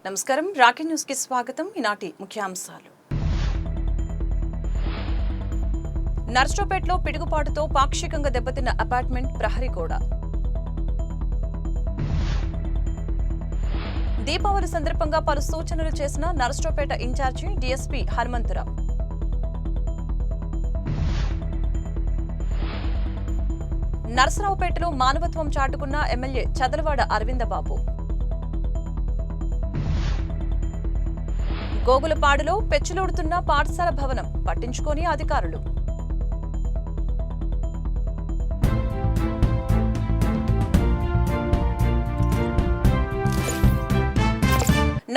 నమస్కారం, Rocky news కి స్వాగతం. ఈనాటి ముఖ్యాంశాలు. నర్సరావుపేటలో పిడుగుపాటుతో పాక్షికంగా దెబ్బతిన్న అపార్ట్మెంట్ ప్రహరీ గోడ. దీపావళి సందర్భంగా పలు సూచనలు చేసిన నర్సరావుపేట ఇన్ఛార్జి డీఎస్పీ హనుమంతరావు. నర్సరావుపేటలో మానవత్వం చాటుకున్న ఎమ్మెల్యే చదలవాడ అరవిందబాబు. గోగులపాడులో పెచ్చులోడుతున్న పాఠశాల భవనం పట్టించుకోని అధికారులు.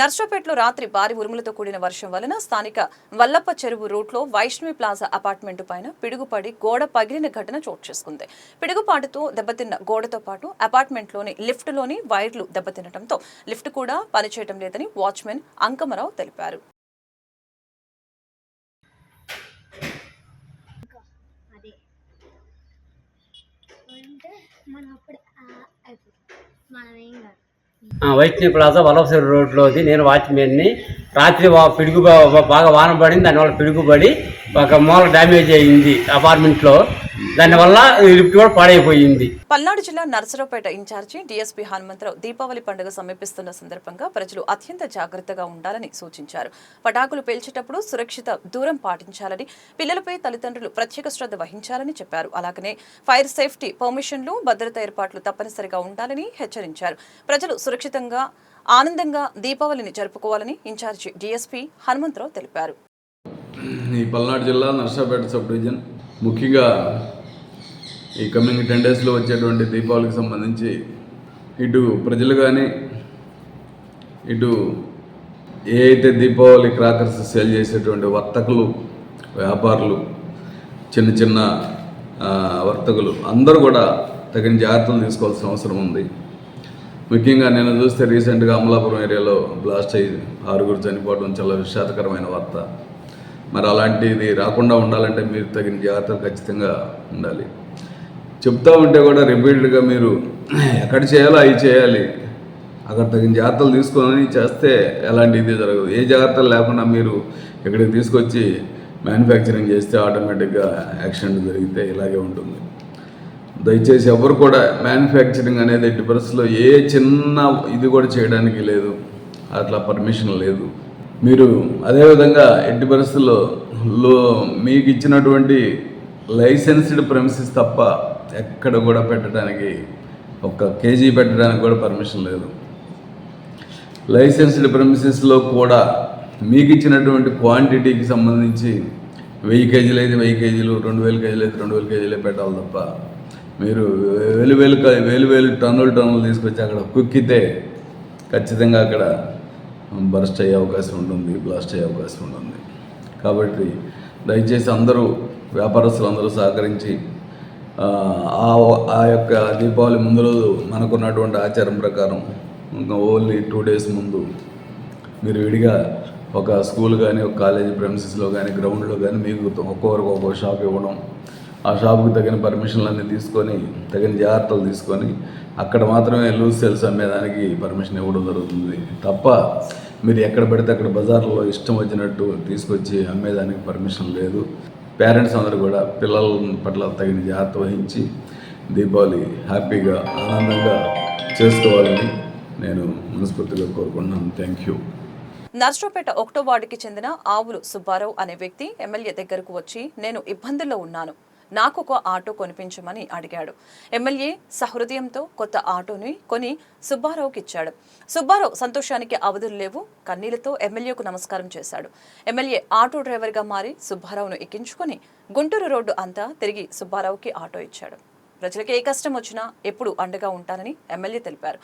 నర్సరావుపేటలో రాత్రి భారీ ఉరుములతో కూడిన వర్షం వలన స్థానిక వల్లప్ప చెరువు రూట్లో వైష్ణవి ప్లాజా అపార్ట్మెంటు పైన పిడుగుపడి గోడ పగిలిన ఘటన చోటు చేసుకుంది. పిడుగుపాటుతో దెబ్బతిన్న గోడతో పాటు అపార్ట్మెంట్లోని లిఫ్ట్లోని వైర్లు దెబ్బతినడంతో లిఫ్ట్ కూడా పనిచేయడం లేదని వాచ్మెన్ అంకమరావు తెలిపారు. వైష్ణవి ప్లాజా వల్లభ రోడ్లోది. నేను వాచ్మెన్ని. రాత్రి పిడుగు బాగా వాన పడింది, దానివల్ల పిడుగుపడి ఒక మూల డ్యామేజ్ అయింది అపార్ట్మెంట్లో. దానివల్ల లిఫ్ట్ కూడా పాడైపోయింది. పల్నాడు జిల్లా నర్సరావుపేట ఇన్ఛార్జి డీఎస్పీ హనుమంతరావు దీపావళి పండుగ సమీపిస్తున్న సందర్భంగా ప్రజలు అత్యంత జాగ్రత్తగా ఉండాలని సూచించారు. పటాకులు పేల్చేటప్పుడు సురక్షిత దూరం పాటించాలని, పిల్లలపై తల్లిదండ్రులు ప్రత్యేక శ్రద్ధ వహించాలని చెప్పారు. అలాగనే ఫైర్ సేఫ్టీ పర్మిషన్లు, భద్రతా ఏర్పాట్లు తప్పనిసరిగా ఉండాలని హెచ్చరించారు. ప్రజలు సురక్షితంగా ఆనందంగా దీపావళిని జరుపుకోవాలని ఇన్ఛార్జి డీఎస్పీ హనుమంతరావు తెలిపారు. ఈ పల్నాడు జిల్లా నర్సరావుపేట సబ్ డివిజన్ ముఖ్యంగా ఈ కమింగ్ 10 డేస్లో వచ్చేటువంటి దీపావళికి సంబంధించి ఇటు ప్రజలు కానీ, ఇటు ఏ అయితే దీపావళి క్రాకర్స్ సేల్ చేసేటువంటి వర్తకులు, వ్యాపారులు, చిన్న చిన్న వర్తకులు అందరూ కూడా తగిన జాగ్రత్తలు తీసుకోవాల్సిన అవసరం ఉంది. ముఖ్యంగా నేను చూస్తే రీసెంట్గా అమలాపురం ఏరియాలో బ్లాస్ట్ అయ్యి 6 చనిపోవడం చాలా విషాదకరమైన వార్త. మరి అలాంటిది రాకుండా ఉండాలంటే మీరు తగిన జాగ్రత్తలు ఖచ్చితంగా ఉండాలి. చెప్తా ఉంటే కూడా రిపీటెడ్గా మీరు ఎక్కడ చేయాలో అవి చేయాలి, అక్కడ తగిన జాగ్రత్తలు తీసుకొని చేస్తే ఎలాంటి ఇది జరగదు. ఏ జాగ్రత్తలు లేకుండా మీరు ఇక్కడికి తీసుకొచ్చి మ్యానుఫ్యాక్చరింగ్ చేస్తే ఆటోమేటిక్గా యాక్సిడెంట్ జరిగితే ఇలాగే ఉంటుంది. దయచేసి ఎవరు కూడా మ్యానుఫ్యాక్చరింగ్ అనేది ఎట్టి పరిస్థితుల్లో ఏ చిన్న ఇది కూడా చేయడానికి లేదు, అట్లా పర్మిషన్ లేదు. మీరు అదేవిధంగా ఎట్టి పరిస్థితుల్లో మీకు ఇచ్చినటువంటి లైసెన్స్డ్ ప్రెమిసెస్ తప్ప ఎక్కడ కూడా పెట్టడానికి, 1 కేజీ పెట్టడానికి కూడా పర్మిషన్ లేదు. లైసెన్స్డ్ ప్రెమిసెస్లో కూడా మీకు ఇచ్చినటువంటి క్వాంటిటీకి సంబంధించి 1000 కేజీలు అయితే 1000 కేజీలు, 2000 కేజీలు అయితే 2000 కేజీలే పెట్టాలి తప్ప మీరు వేలు టన్నులు తీసుకొచ్చి అక్కడ కుక్కితే ఖచ్చితంగా అక్కడ బర్స్ట్ అయ్యే అవకాశం ఉంటుంది, బ్లాస్ట్ అయ్యే అవకాశం ఉంటుంది. కాబట్టి దయచేసి అందరూ వ్యాపారస్తులు అందరూ సహకరించి ఆ యొక్క దీపావళి ముందు రోజు మనకున్నటువంటి ఆచారం ప్రకారం ఓన్లీ 2 డేస్ ముందు మీరు విడిగా ఒక స్కూల్ కానీ, ఒక కాలేజీ ప్రెమిసెస్లో కానీ, గ్రౌండ్లో కానీ మీకు ఒక్కొక్కరికి ఒక్కొక్క షాప్ ఇవ్వడం, ఆ షాపుకి తగిన పర్మిషన్లు అన్నీ తీసుకొని తగిన జాగ్రత్తలు తీసుకొని అక్కడ మాత్రమే లూజ్ సేల్స్ అమ్మేదానికి పర్మిషన్ ఇవ్వడం జరుగుతుంది తప్ప మీరు ఎక్కడ పెడితే అక్కడ బజార్లో ఇష్టం వచ్చినట్టు తీసుకొచ్చి అమ్మేదానికి పర్మిషన్ లేదు. పేరెంట్స్ అందరూ కూడా పిల్లల పట్ల తగిన జాగ్రత్త వహించి దీపావళి హ్యాపీగా ఆనందంగా చేసుకోవాలని నేను మనస్ఫూర్తిగా కోరుకుంటున్నాను. Thank you. నర్సరావుపేట 1వ వార్డుకి చెందిన ఆవులు సుబ్బారావు అనే వ్యక్తి ఎమ్మెల్యే దగ్గరకు వచ్చి, నేను ఇబ్బందుల్లో ఉన్నాను, నాకు ఒక ఆటో కొనిపించమని అడిగాడు. ఎమ్మెల్యే సహృదయంతో కొత్త ఆటోని కొని సుబ్బారావుకి ఇచ్చాడు. సుబ్బారావు సంతోషానికి అవధులు లేవు. కన్నీళ్లతో ఎమ్మెల్యేకు నమస్కారం చేశాడు. ఎమ్మెల్యే ఆటో డ్రైవర్గా మారి సుబ్బారావును ఎక్కించుకొని గుంటూరు రోడ్డు అంతా తిరిగి సుబ్బారావుకి ఆటో ఇచ్చాడు. ప్రజలకు ఏ కష్టం వచ్చినా ఎప్పుడు అండగా ఉంటానని ఎమ్మెల్యే తెలిపారు.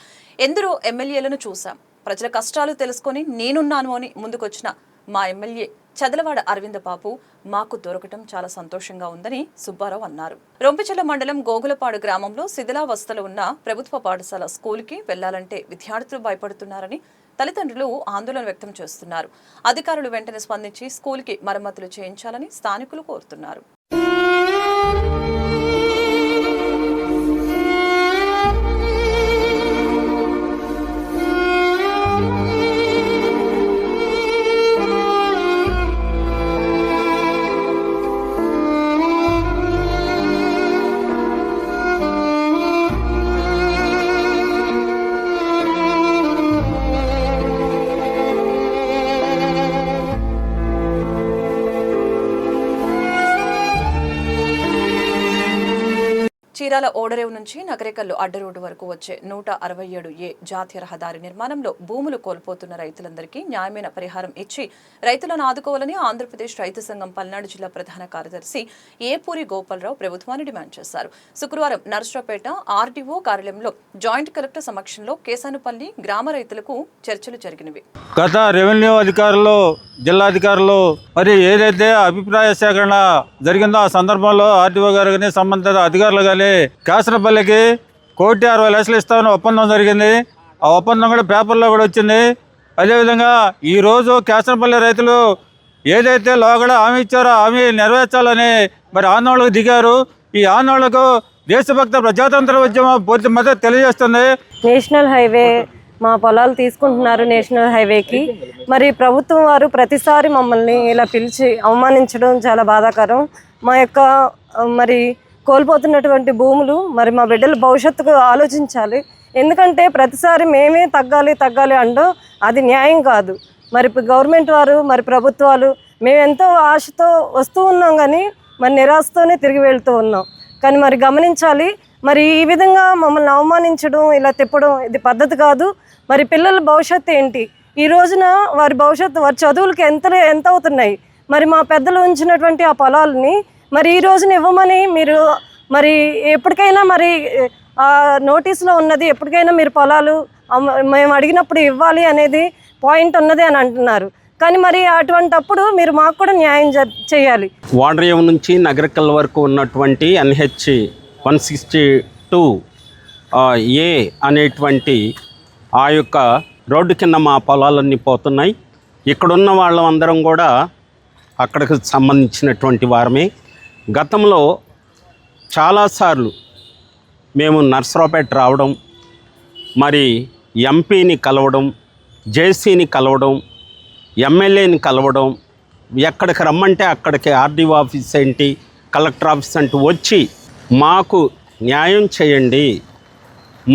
ఎందరో ఎమ్మెల్యేలను చూశాం, ప్రజల కష్టాలు తెలుసుకొని నేనున్నాను అని ముందుకొచ్చిన మా ఎమ్మెల్యే చదలవాడ అరవిందబాబు మాకు దొరకటం చాలా సంతోషంగా ఉందని సుబ్బారావు అన్నారు. రొంపిచెల్ల మండలం గోగులపాడు గ్రామంలో శిథిలావస్థలో ఉన్న ప్రభుత్వ పాఠశాల స్కూల్కి వెళ్లాలంటే విద్యార్థులు భయపడుతున్నారని తల్లిదండ్రులు ఆందోళన వ్యక్తం చేస్తున్నారు. అధికారులు వెంటనే స్పందించి స్కూల్కి మరమ్మతులు చేయించాలని స్థానికులు కోరుతున్నారు. చీరాల ఓడరేవు నుంచి నగరేకల్లు అడ్డ రోడ్డు వరకు వచ్చే 167A జాతీయ రహదారి నిర్మాణంలో భూములు కోల్పోతున్న రైతులందరికీ న్యాయమైన పరిహారం ఇచ్చి రైతులను ఆదుకోవాలని ఆంధ్రప్రదేశ్ రైతు సంఘం పల్నాడు జిల్లా ప్రధాన కార్యదర్శి ఏపూరి గోపాలరావు ప్రభుత్వాన్ని డిమాండ్ చేశారు. శుక్రవారం నర్సరావుపేట ఆర్డీఓ కార్యాలయంలో జాయింట్ కలెక్టర్ సమక్షంలో కేసానుపల్లి గ్రామ రైతులకు చర్చలు జరిగినవి. గత రెవెన్యూ అధికారులు, జిల్లాధికారులు మరి ఏదైతే అభిప్రాయ సేకరణ జరిగిందో ఆ సందర్భంలో ఆర్డీఓ గారు కానీ సంబంధిత అధికారులు కానీ కేసరపల్లికి 1,60,00,000 ఇస్తామని ఒప్పందం జరిగింది. ఆ ఒప్పందం కూడా పేపర్లో కూడా వచ్చింది. అదేవిధంగా ఈరోజు కేసరపల్లి రైతులు ఏదైతే లోగడ హామీ ఇచ్చారో హామీ నెరవేర్చాలని మరి ఆందోళనకు దిగారు. ఈ ఆందోళనకు దేశభక్త ప్రజాతంత్ర ఉద్యమం పూర్తి మద్దతు తెలియజేస్తుంది. నేషనల్ హైవే మా పొలాలు తీసుకుంటున్నారు. నేషనల్ హైవేకి మరి ప్రభుత్వం వారు ప్రతిసారి మమ్మల్ని ఇలా పిలిచి అవమానించడం చాలా బాధాకరం. మా యొక్క మరి కోల్పోతున్నటువంటి భూములు మరి మా బిడ్డల భవిష్యత్తుకు ఆలోచించాలి. ఎందుకంటే ప్రతిసారి మేమే తగ్గాలి అంటూ అది న్యాయం కాదు. మరి గవర్నమెంట్ వారు మరి ప్రభుత్వాలు మేము ఎంతో ఆశతో వస్తూ ఉన్నాం కానీ మరి నిరాశతోనే తిరిగి వెళ్తూ ఉన్నాం. కానీ మరి గమనించాలి, మరి ఈ విధంగా మమ్మల్ని అవమానించడం, ఇలా తిప్పడం ఇది పద్ధతి కాదు. మరి పిల్లల భవిష్యత్తు ఏంటి? ఈ రోజున వారి భవిష్యత్తు, వారి చదువులకి ఎంత అవుతున్నాయి? మరి మా పెద్దలు ఉంచినటువంటి ఆ పొలాలని మరి ఈ రోజున ఇవ్వమని మీరు మరి ఎప్పటికైనా మరి నోటీసులో ఉన్నది, ఎప్పటికైనా మీరు పొలాలు మేము అడిగినప్పుడు ఇవ్వాలి అనేది పాయింట్ ఉన్నది అని అంటున్నారు. కానీ మరి అటువంటప్పుడు మీరు మాకు కూడా న్యాయం చేయాలి. ఓడరేవు నుంచి నగరకల్ వరకు ఉన్నటువంటి NH 162A అనేటువంటి ఆ యొక్క రోడ్డు కింద మా పొలాలన్నీ పోతున్నాయి. ఇక్కడున్న వాళ్ళందరం కూడా అక్కడికి సంబంధించినటువంటి వారమే. గతంలో చాలాసార్లు మేము నర్సరావుపేట రావడం, మరి ఎంపీని కలవడం, జేసీని కలవడం, ఎమ్మెల్యేని కలవడం, ఎక్కడికి రమ్మంటే అక్కడికి ఆర్డీఓ ఆఫీస్ ఏంటి, కలెక్టర్ ఆఫీస్ అంటూ వచ్చి మాకు న్యాయం చేయండి,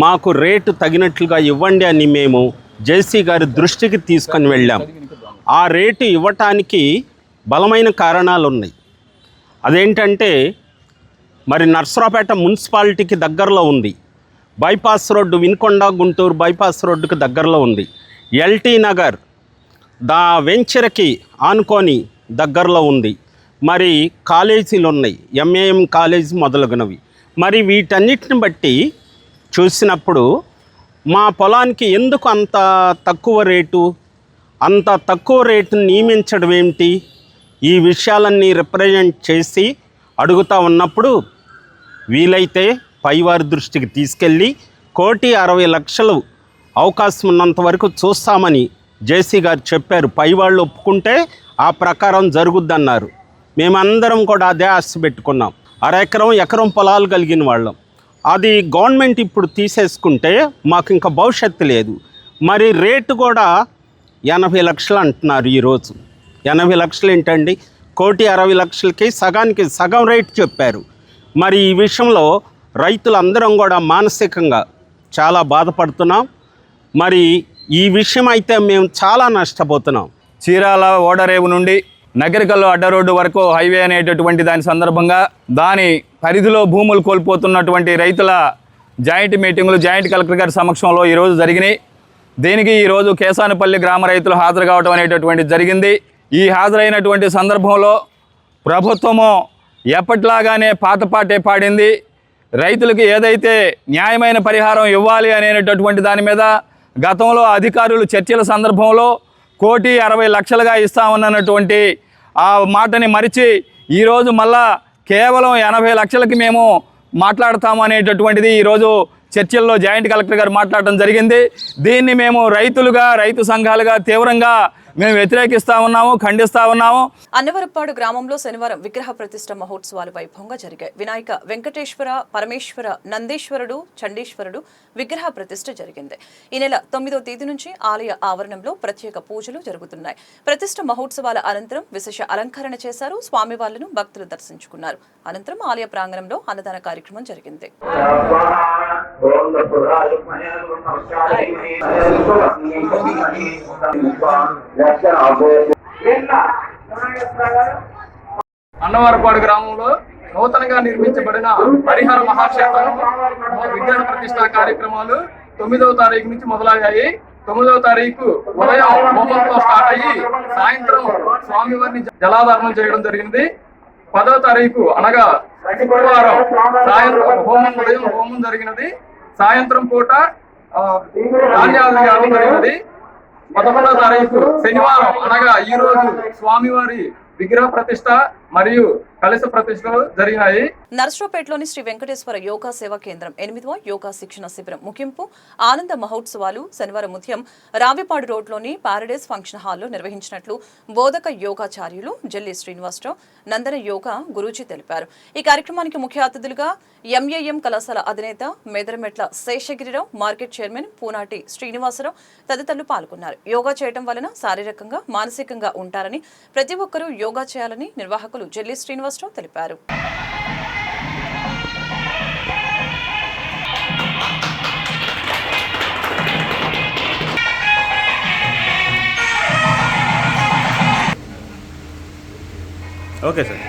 మాకు రేటు తగినట్లుగా ఇవ్వండి అని మేము జేసీ గారి దృష్టికి తీసుకొని వెళ్ళాం. ఆ రేటు ఇవ్వటానికి బలమైన కారణాలు ఉన్నాయి. అదేంటంటే మరి నర్సరావుపేట మున్సిపాలిటీకి దగ్గరలో ఉంది. Bypass road, Vinukonda Guntur bypass రోడ్డుకి దగ్గరలో ఉంది. ఎల్టీ నగర్ వెంచర్కి ఆనుకొని దగ్గరలో ఉంది. మరి కాలేజీలు ఉన్నాయి, ఎంఏఎం కాలేజీ మొదలగునవి. మరి వీటన్నిటిని బట్టి చూసినప్పుడు మా పొలానికి ఎందుకు అంత తక్కువ రేటును నియమించడం ఏమిటి? ఈ విషయాలన్నీ రిప్రజెంట్ చేసి అడుగుతూ ఉన్నప్పుడు వీలైతే పైవారి దృష్టికి తీసుకెళ్ళి 1,60,00,000 అవకాశం ఉన్నంత వరకు చూస్తామని జేసీ గారు చెప్పారు. పైవాళ్ళు ఒప్పుకుంటే ఆ ప్రకారం జరుగుద్దన్నారు. మేమందరం కూడా అదే ఆశ పెట్టుకున్నాం. ఎకరం పొలాలు కలిగిన వాళ్ళం. అది గవర్నమెంట్ ఇప్పుడు తీసేసుకుంటే మాకు ఇంకా భవిష్యత్తు లేదు. మరి రేటు కూడా 80 లక్షలు అంటున్నారు. ఈరోజు 80 లక్షలు ఏంటండి? 1,60,00,000కి సగానికి సగం రేటు చెప్పారు. మరి ఈ విషయంలో రైతులందరం కూడా మానసికంగా చాలా బాధపడుతున్నాం. మరి ఈ విషయం అయితే మేము చాలా నష్టపోతున్నాం. చీరాల ఓడరేవు నుండి నగరికల్లు అడ్డ రోడ్డు వరకు హైవే అనేటటువంటి దాని సందర్భంగా దాని పరిధిలో భూములు కోల్పోతున్నటువంటి రైతుల జాయింట్ మీటింగులు జాయింట్ కలెక్టర్ గారి సమక్షంలో ఈరోజు జరిగినాయి. దీనికి ఈరోజు కేసానపల్లి గ్రామ రైతులు హాజరు కావడం అనేటటువంటి జరిగింది. ఈ హాజరైనటువంటి సందర్భంలో ప్రభుత్వము ఎప్పట్లాగానే పాటే పాడింది. రైతులకు ఏదైతే న్యాయమైన పరిహారం ఇవ్వాలి అనేటటువంటి దాని మీద గతంలో అధికారులు చర్చల సందర్భంలో 1,60,00,000గా ఇస్తామన్నటువంటి ఆ మాటని మరిచి ఈరోజు మళ్ళా కేవలం 80 లక్షలకి మేము మాట్లాడతాము అనేటటువంటిది ఈరోజు చర్చల్లో జాయింట్ కలెక్టర్ గారు మాట్లాడటం జరిగింది. దీన్ని మేము రైతు సంఘాలుగా తీవ్రంగా మేము వ్యతిరేకిస్తా ఉన్నాము, ఖండిస్తా ఉన్నాము. అన్నవరపాడు గ్రామంలో శనివారం విగ్రహ ప్రతిష్ఠ మహోత్సవాలు వైభవంగా జరిగాయి. వినాయక, వెంకటేశ్వర, పరమేశ్వర, నందేశ్వరుడు, చండీశ్వరుడు విగ్రహ ప్రతిష్ఠ జరిగింది. ఈ నెల 9వ తేదీ నుంచి ఆలయ ఆవరణంలో ప్రత్యేక పూజలు జరుగుతున్నాయి. ప్రతిష్ఠ మహోత్సవాల అనంతరం విశేష అలంకరణ చేశారు. స్వామివార్లను భక్తులు దర్శించుకున్నారు. అనంతరం ఆలయ ప్రాంగణంలో అన్నదాన కార్యక్రమం జరిగింది. అన్నవరపాడు గ్రామంలో నూతనంగా నిర్మించబడిన హరిహర మహాక్షేత్రం విగ్రహ ప్రతిష్ఠా కార్యక్రమాలు 9వ తారీఖు నుంచి మొదలయ్యాయి. 9వ తారీఖు ఉదయం హోమంతో స్టార్ట్ అయ్యి సాయంత్రం స్వామివారిని జలాధారణం చేయడం జరిగింది. 10వ తారీఖు అనగా శుక్రవారం సాయంత్రం ఉదయం హోమం జరిగినది. సాయంత్రం పూట ధాన్యాలు జరిగినది. 11వ తారీఖు శనివారం అనగా ఈ రోజు స్వామివారి విగ్రహ ప్రతిష్ఠ మరియు కలశ ప్రతిష్టలు జరిగినాయి. నర్సరావుపేటలోని శ్రీ వెంకటేశ్వర యోగా సేవా కేంద్రం 8వ యోగా శిక్షణ శిబిరం ముగింపు ఆనంద మహోత్సవాలు శనివారం ఉదయం రావిపాడు రోడ్లోని పారడైస్ ఫంక్షన్ హాల్లో నిర్వహించినట్లు బోధక యోగాచార్యులు జల్లి శ్రీనివాసరావు నందన యోగా గురూజీ తెలిపారు. ఈ కార్యక్రమానికి ముఖ్య అతిథులుగా ఎంఏఎం కళాశాల అధినేత మేదరమెట్ల శేషగిరిరావు, మార్కెట్ చైర్మన్ పూనాటి శ్రీనివాసరావు తదితరులు పాల్గొన్నారు. యోగా చేయడం వలన శారీరకంగా మానసికంగా ఉంటారని, ప్రతి ఒక్కరూ యోగా చేయాలని నిర్వాహకులు జల్లి శ్రీనివాసరావు తెలిపారు. Okay sir.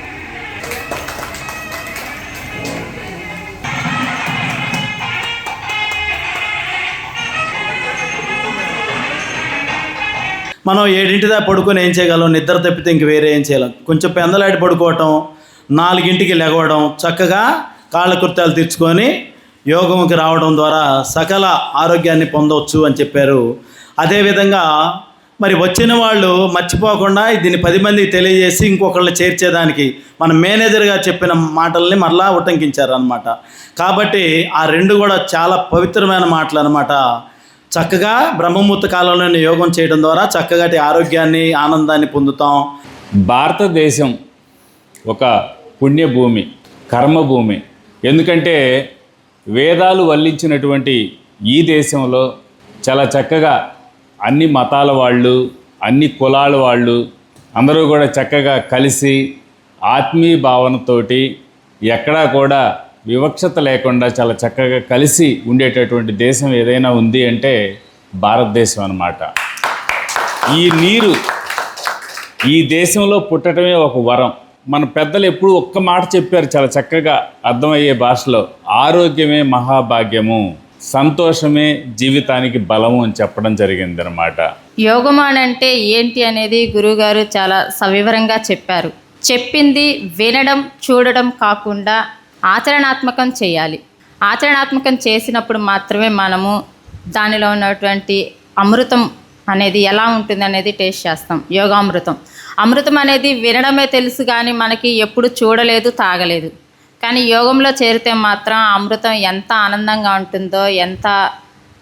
మనం 7ంటిదా పడుకొని ఏం చేయగలం? నిద్ర తప్పితే ఇంక వేరే ఏం చేయలేం. కొంచెం పెందలాడి పడుకోవటం, 4ంటికి లెగవడం, చక్కగా కాళ్ళకృత్యాలు తీర్చుకొని యోగంకి రావడం ద్వారా సకల ఆరోగ్యాన్ని పొందవచ్చు అని చెప్పారు. అదేవిధంగా మరి వచ్చిన వాళ్ళు మర్చిపోకుండా దీన్ని 10 మందికి తెలియజేసి ఇంకొకళ్ళని చేర్చేదానికి మన మేనేజర్గా చెప్పిన మాటల్ని మరలా ఉటంకించారు అనమాట. కాబట్టి ఆ 2 కూడా చాలా పవిత్రమైన మాటలు అనమాట. చక్కగా బ్రహ్మముహూర్త కాలంలోనే యోగం చేయడం ద్వారా చక్కగా ఆరోగ్యాన్ని, ఆనందాన్ని పొందుతాం. భారతదేశం ఒక పుణ్యభూమి, కర్మభూమి. ఎందుకంటే వేదాలు వల్లించినటువంటి ఈ దేశంలో చాలా చక్కగా అన్ని మతాల వాళ్ళు, అన్ని కులాల వాళ్ళు అందరూ కూడా చక్కగా కలిసి ఆత్మీయ భావనతోటి ఎక్కడా కూడా వివక్షత లేకుండా చాలా చక్కగా కలిసి ఉండేటటువంటి దేశం ఏదైనా ఉంది అంటే భారతదేశం అన్నమాట. ఈ నీరు ఈ దేశంలో పుట్టడమే ఒక వరం. మన పెద్దలు ఎప్పుడు ఒక్క మాట చెప్పారు చాలా చక్కగా అర్థమయ్యే భాషలో, ఆరోగ్యమే మహాభాగ్యము, సంతోషమే జీవితానికి బలము అని చెప్పడం జరిగిందనమాట. యోగం అంటే ఏంటి అనేది గురువుగారు చాలా సవివరంగా చెప్పారు. చెప్పింది వినడం, చూడడం కాకుండా ఆచరణాత్మకం చేయాలి. ఆచరణాత్మకం చేసినప్పుడు మాత్రమే మనము దానిలో ఉన్నటువంటి అమృతం అనేది ఎలా ఉంటుంది అనేది టేస్ట్ చేస్తాం. యోగామృతం, అమృతం అనేది వినడమే తెలుసు కానీ మనకి ఎప్పుడు చూడలేదు, తాగలేదు. కానీ యోగంలో చేరితే మాత్రం అమృతం ఎంత ఆనందంగా ఉంటుందో, ఎంత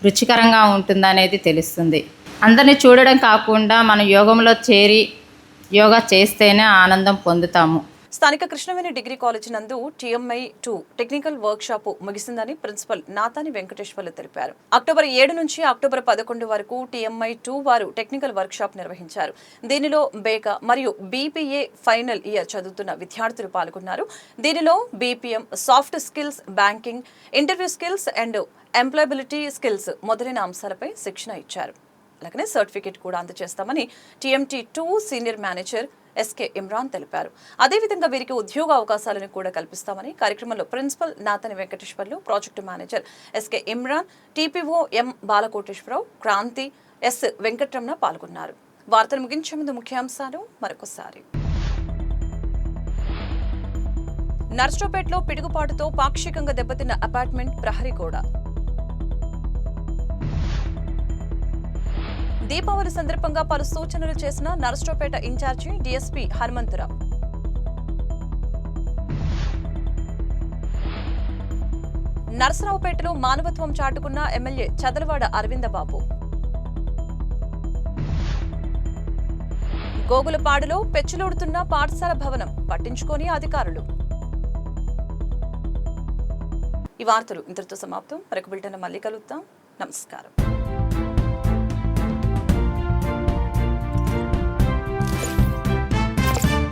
రుచికరంగా ఉంటుందో అనేది తెలుస్తుంది. అందరినీ చూడడం కాకుండా మనం యోగంలో చేరి యోగా చేస్తేనే ఆనందం పొందుతాము. స్థానిక కృష్ణవేణి డిగ్రీ కాలేజ్ నందు TMI 2 టెక్నికల్ వర్క్ షాప్ ముగిసిందని ప్రిన్సిపల్ నాతాని వెంకటేశ్వర్లు తెలిపారు. అక్టోబర్ 7 నుంచి అక్టోబర్ 11 వరకు TMI 2 వారు టెక్నికల్ వర్క్ షాప్ నిర్వహించారు. దీనిలో బేకా మరియు BPA ఫైనల్ ఇయర్ చదువుతున్న విద్యార్థులు పాల్గొన్నారు. దీనిలో BPM, soft skills, banking, interview skills and employability skills మొదలైన అంశాలపై శిక్షణ ఇచ్చారు. అలాగనే సర్టిఫికేట్ కూడా అందజేస్తామని TMT 2 senior manager SK Imran తెలిపారు. అదేవిధంగా వీరికి ఉద్యోగ అవకాశాలను కూడా కల్పిస్తామని కార్యక్రమంలో principal Natani Venkateswarlu, project manager SK Imran, TPO M Balakoteswararao, Kranthi, S Venkataramana పాల్గొన్నారు. వార్తలు ముగించే ముందు ముఖ్యాంశాలు మరొకసారి. నర్సరావుపేటలో పిడుగుపాటుతో పాక్షికంగా దెబ్బతిన్న అపార్ట్మెంట్ ప్రహరీ గోడ. దీపావళి సందర్భంగా పలు సూచనలు చేసిన నర్సరావుపేట ఇన్ఛార్జి DSP హనుమంతరావు. నర్సరావుపేటలో మానవత్వం చాటుకున్న ఎమ్మెల్యే చదలవాడ అరవిందబాబు. గోగులపాడులో పెచ్చులోడుతున్న పాఠశాల భవనం పట్టించుకోని అధికారులు. ఈ వార్తలు ఇంతటితో సమాప్తం. మరొక బులెటిన్ మళ్ళీ కలుద్దాం. నమస్కారం.